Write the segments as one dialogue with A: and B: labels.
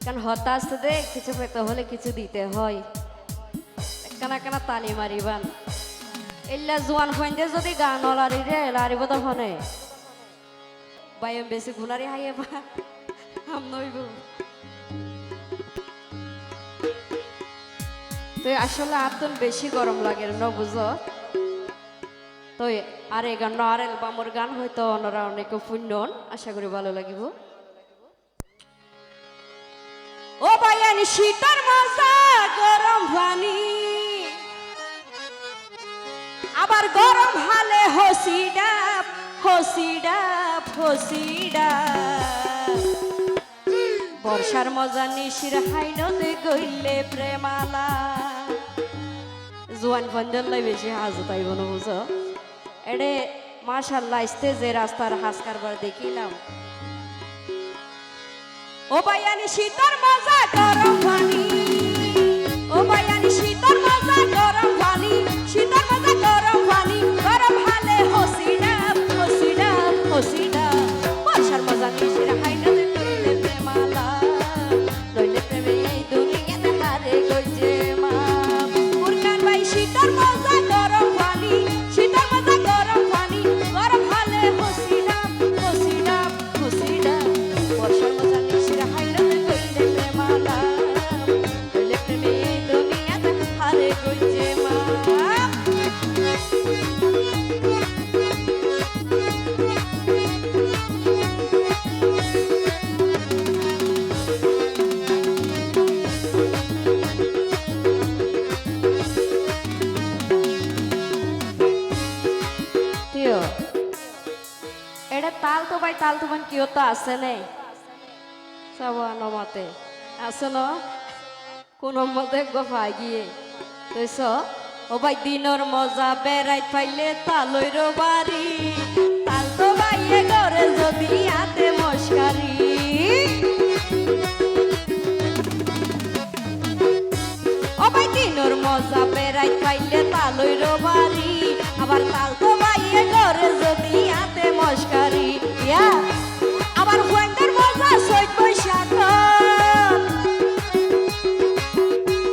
A: কারণ হতাশ দে কিছু পেতে হলে কিছু দিতে হয় কেনা কেনা তালি মারিবান এল্লা জোয়ান ফইন্দে যদি গান লারি রে লারিব তখনে বাইম বেশি গুনারি হাইয়ে বা হাম নইব তো আসলে আতন বেশি গরম লাগে ন বুঝো তো আর এই গান আর অ্যালবামের গান হয়তো অন্যরা অনেকে শুনন আশা করি ভালো লাগিব ও বায়ান শীতের মজা গরম পানি আবার গরম হালে হসিডাপ হসিডাপ হসিডাপ বর্ষার মজা নিশির হাইনতে গইলে প্রেমালা জোয়ান ফন্দলাই বেশি হাজত আইব না বুঝো এডে মাশাআল্লাহ স্টেজে রাস্তার হাস কারবার দেখিলাম ও বায়ানি শীতর মজা গরম পানি ও বায়ানি শীতর মজা গরম পানি শীতর মজা গরম পানি গরম হালে হসিডাপ হসিডাপ হসিডাপ বর্ষার মজা নিশির হাইনতে গইলে প্রেমালা লইলে প্রেমে এই দুনিয়াতে হারে গইছে মা মুরকান ভাই শীতর মজা গরম পানি শীতর মজা গরম পানি গরম হালে হসিডাপ হসিডাপ হসিডাপ বর্ষার মজা নিশির হাইনতে গইলে প্রেমালা লইলে প্রেমে এই দুনিয়াতে হারে গইছে মা এটা তাল তো ভাই তাল তো বান কিয় তো আছে নে সবান মতে আছে ন কোন মতে গফা গিয়ে তৈছ ও ভাই দিনর মজা বেড়াই পাইলে তালইর বাড়ি তাল তো ভাইয়ে ঘরে যদি আতে মস্কারি ও ভাই দিনর মজা বেড়াই পাইলে তালইর বাড়ি আবার তাল তো ভাইয়ে ঘরে যদি আতে মস্কারি ইয়া আবার হইন্দের মজা সৈত বৈশাখ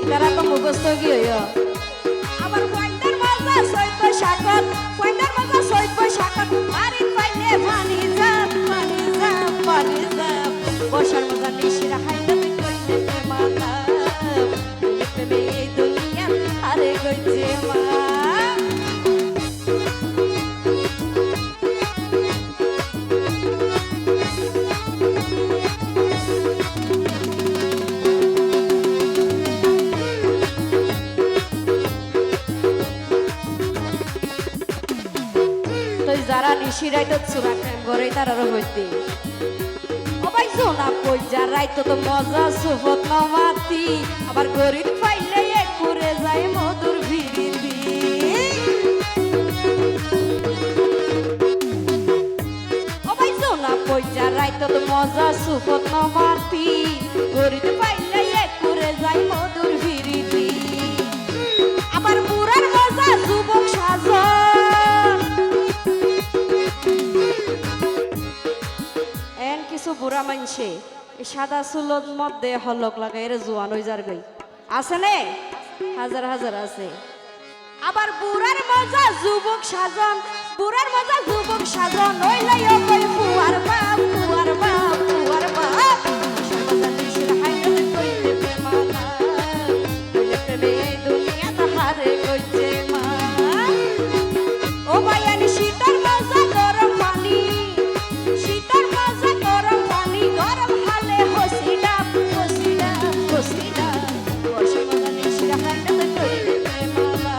A: তারা তো মুখস্থ কি হইয়া আবার হইন্দের মজা সৈত বৈশাখ হইন্দের মজা সৈত বৈশাখ বাড়ি পাইলে পানি যাব পানি যাব পানি যাব বর্ষার মজা নিশিরা হাইতে কইলে প্রেমালা প্রেমে এই দুনিয়া হারে গইছে মা যারা নিশিরাই তো চুরা কাম করে তারারও হইতে সবাই জোনা কই যারাই তো মজা সুফত নমাতি আবার গরিব পাইলে করে যায় মধুর ভিড়ি সবাই জোনা কই যারাই তো মজা সুফত নমাতি গরিব পাইলে করে যায় মধুর ভিড়ি আবার বুড়ার মজা যুবক সাজন কিছু বুড়া মানছে সাদা চুলোর মধ্যে হলক লাগাই এর জোয়ান হয়ে যার গই আছে নে হাজার হাজার আছে আবার বুড়ার মজা যুবক সাজন বুড়ার মজা যুবক সাজন ওইলাই কই ফুয়ার বাপ ফুয়ার বাপ ফুয়ার বাপ সর্বদা নিশির হাইতে কইতে প্রেমালা কইলে প্রেমে এই দুনিয়াতে হারে কইছে মা ও বায়ানি শীতর মজা গরম পানি শীতর মজা গরম পানি গরম হালে হসিডাপ হসিডাপ হসিডাপ বর্ষার মজা নিশিরা হাইতে কইলে প্রেমালা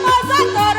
A: মজা তো